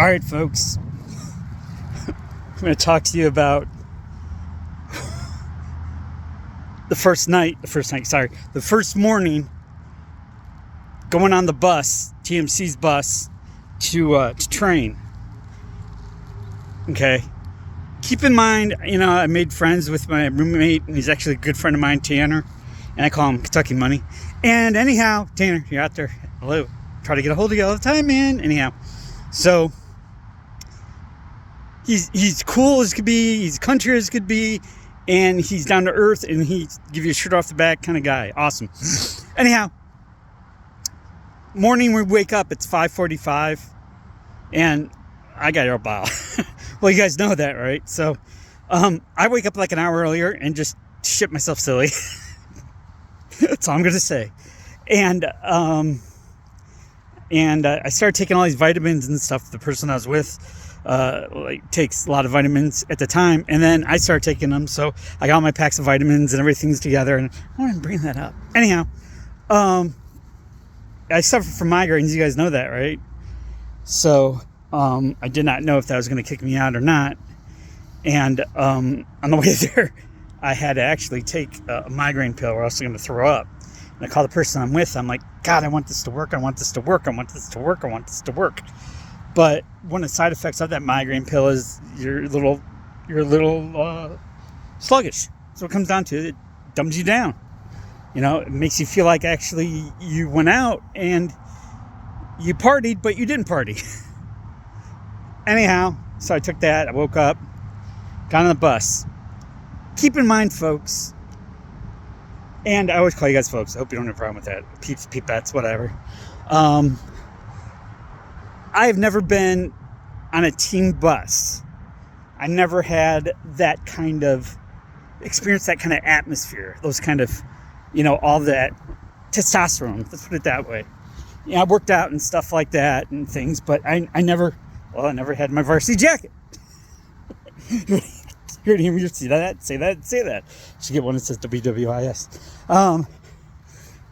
All right, folks. I'm going to talk to you about the first morning going on the bus, TMC's bus, to train. Okay. Keep in mind, I made friends with my roommate, and he's actually a good friend of mine, Tanner, and I call him Kentucky Money. And anyhow, Tanner, you're out there. Hello. Try to get a hold of you all the time, man. Anyhow, so he's cool as could be, he's country as could be, and he's down to earth, and he give you a shirt off the back kind of guy. Awesome. Anyhow, morning we wake up, it's 5:45, and I got airball. Well, you guys know that, right? So I wake up like an hour earlier and just shit myself silly. That's all I'm gonna say. And I started taking all these vitamins and stuff. The person I was with takes a lot of vitamins at the time, and then I started taking them. So I got all my packs of vitamins and everything's together. And I want to bring that up. Anyhow, I suffer from migraines. You guys know that, right? So I did not know if that was going to kick me out or not. And on the way there, I had to actually take a migraine pill, or else I'm going to throw up. And I call the person I'm with. I'm like, God, I want this to work. I want this to work. I want this to work. I want this to work. But one of the side effects of that migraine pill is you're a little sluggish. So it comes down to it dumbs you down. It makes you feel like actually you went out and you partied, but you didn't party. Anyhow, so I took that. I woke up, got on the bus. Keep in mind, folks, and I always call you guys folks. I hope you don't have a problem with that. Peeps, peepettes, whatever. I have never been on a team bus. I never had that kind of experience, that kind of atmosphere, those kind of, all that testosterone. Let's put it that way. I worked out and stuff like that and things, but I never had my varsity jacket. You're going to hear me say that. Should get one that says WWIS.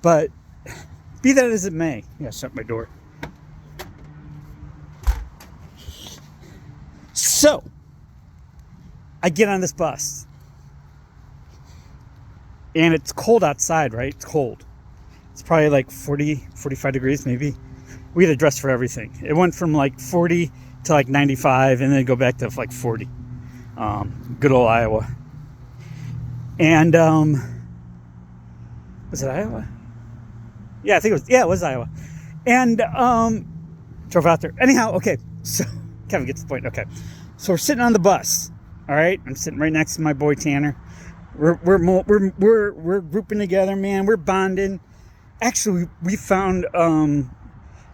But be that as it may, shut my door. So, I get on this bus, and it's cold outside, right? It's cold. It's probably like 40, 45 degrees maybe. We had to dress for everything. It went from like 40 to like 95, and then go back to like 40. Good old Iowa. And, was it Iowa? Yeah, I think it was Iowa. And, drove out there. Anyhow, okay, so, Kevin gets the point, okay. So we're sitting on the bus, all right? I'm sitting right next to my boy Tanner. We're grouping together, man. We're bonding. Actually, we found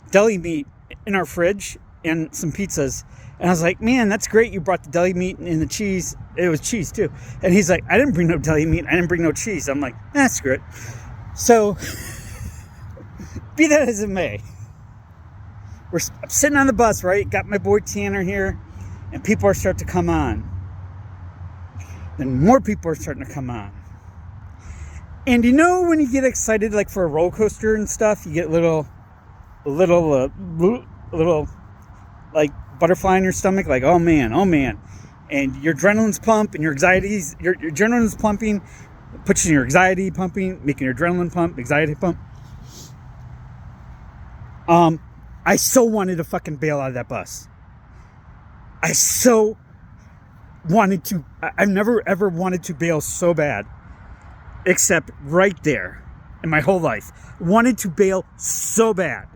deli meat in our fridge and some pizzas. And I was like, man, that's great. You brought the deli meat and the cheese. It was cheese, too. And he's like, I didn't bring no deli meat. I didn't bring no cheese. I'm like, screw it. So, be that as it may. I'm sitting on the bus, right? Got my boy Tanner here. And people are starting to come on. Then more people are starting to come on. And when you get excited, like for a roller coaster and stuff, you get a little like butterfly in your stomach, like, oh man. And your adrenaline's pumping, and your adrenaline's pumping, pushing your anxiety pumping, making your adrenaline pump, anxiety pump. I so wanted to fucking bail out of that bus. I so wanted to. I've never ever wanted to bail so bad, except right there in my whole life. Wanted to bail so bad.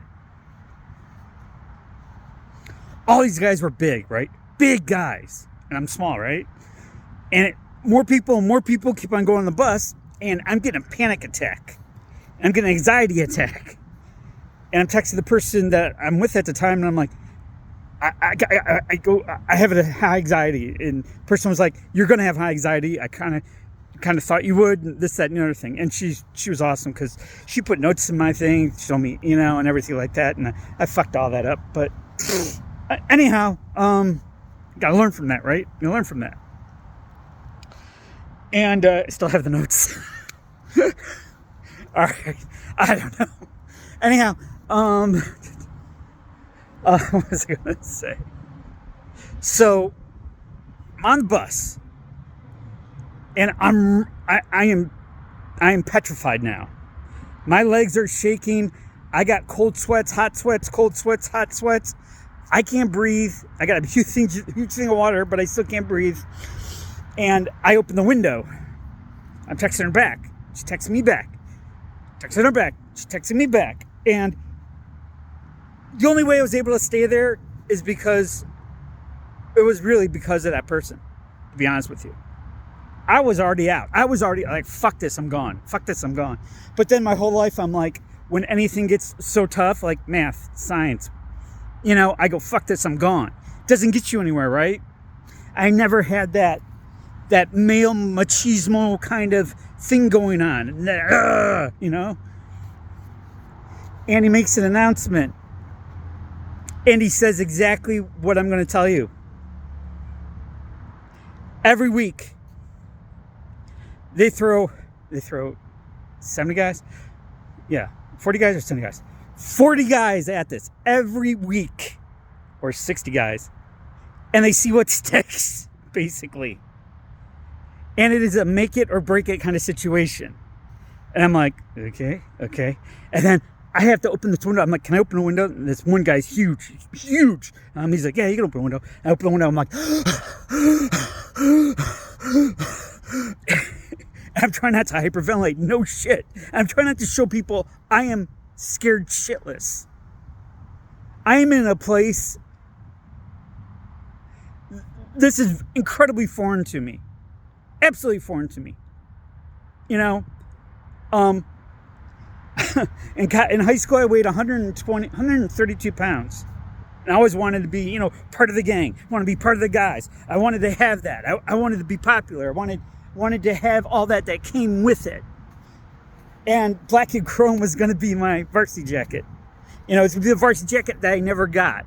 All these guys were big, right? Big guys. And I'm small, right? And more people keep on going on the bus, and I'm getting a panic attack. I'm getting an anxiety attack. And I'm texting the person that I'm with at the time, and I'm like, I have a high anxiety. And the person was like, you're going to have high anxiety. I kind of thought you would, and this, that, and the other thing. And she was awesome, because she put notes in my thing, showed me, and everything like that. And I fucked all that up. But anyhow, got to learn from that, right? You learn from that. And I still have the notes. All right. I don't know. Anyhow, what was I going to say? So I'm on the bus, and I am petrified now. My legs are shaking. I got cold sweats, hot sweats, cold sweats, hot sweats. I can't breathe. I got a huge thing of water, but I still can't breathe. And I open the window. I'm texting her back. She texts me back. Texting her back. She's texting me back. And the only way I was able to stay there is because it was really because of that person, to be honest with you. I was already out. I was already like, fuck this, I'm gone. Fuck this, I'm gone. But then my whole life, I'm like, when anything gets so tough, like math, science, I go, fuck this, I'm gone. Doesn't get you anywhere, right? I never had that male machismo kind of thing going on. And he makes an announcement. And he says exactly what I'm going to tell you. Every week, they throw 70 guys? Yeah, 40 guys or 70 guys? 40 guys at this every week, or 60 guys. And they see what sticks, basically. And it is a make it or break it kind of situation. And I'm like, okay. And then I have to open this window. I'm like, can I open the window? And this one guy's huge. He's like, yeah, you can open the window. I open the window. I'm like, I'm trying not to hyperventilate. No shit. I'm trying not to show people I am scared shitless. I am in a place. This is incredibly foreign to me. Absolutely foreign to me. In high school, I weighed 132 pounds. And I always wanted to be, part of the gang. I wanted to be part of the guys. I wanted to have that. I wanted to be popular. I wanted to have all that came with it. And black and chrome was going to be my varsity jacket. It's going to be the varsity jacket that I never got.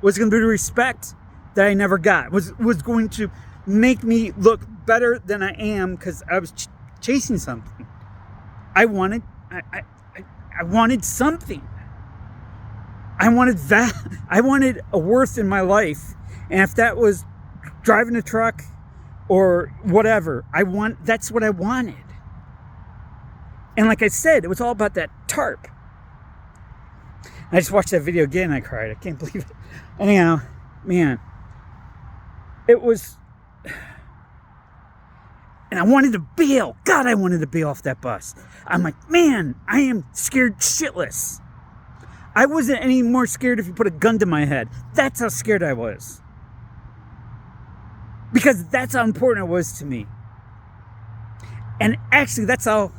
Was going to be the respect that I never got. Was going to make me look better than I am because I was chasing something. I wanted something. I wanted that. I wanted a worth in my life. And if that was driving a truck or whatever, that's what I wanted. And like I said, it was all about that tarp. I just watched that video again and I cried. I can't believe it. Anyhow, man, it was... And I wanted to bail. God, I wanted to bail off that bus. I'm like, man, I am scared shitless. I wasn't any more scared if you put a gun to my head. That's how scared I was. Because that's how important it was to me. And actually, that's how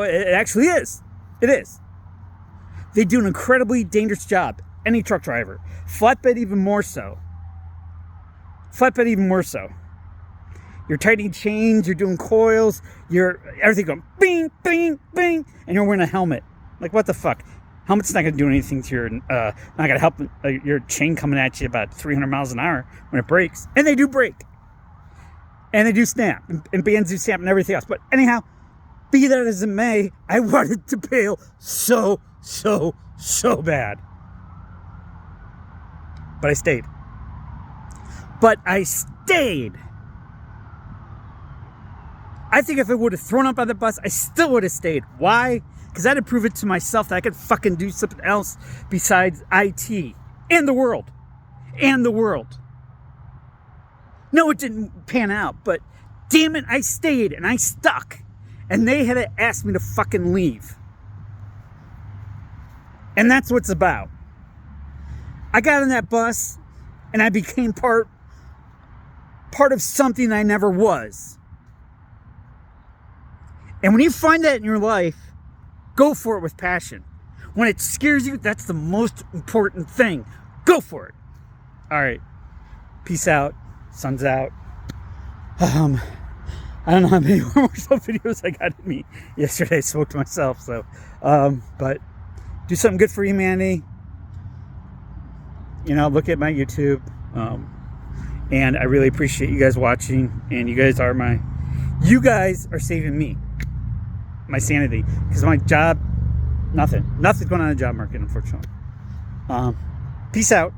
it actually is. It is. They do an incredibly dangerous job. Any truck driver. Flatbed even more so. You're tightening chains, you're doing coils, everything going bing, bing, bing, and you're wearing a helmet. Like, what the fuck? Helmet's not going to do anything to your, not going to help your chain coming at you about 300 miles an hour when it breaks. And they do break. And they do snap. And bands do snap and everything else. But anyhow, be that as it may, I wanted to bail so bad. But I stayed. I think if I would have thrown up on the bus, I still would have stayed. Why? Because I had to prove it to myself that I could fucking do something else besides IT. And the world. No, it didn't pan out, but damn it, I stayed and I stuck. And they had to ask me to fucking leave. And that's what it's about. I got on that bus and I became part of something I never was. And when you find that in your life, go for it with passion. When it scares you, that's the most important thing. Go for it. All right. Peace out. Sun's out. I don't know how many more videos I got in me yesterday. I spoke to myself. So, but do something good for humanity. Look at my YouTube. And I really appreciate you guys watching. And you guys are saving me. My sanity. Because my job, nothing's going on in the job market, unfortunately. Peace out.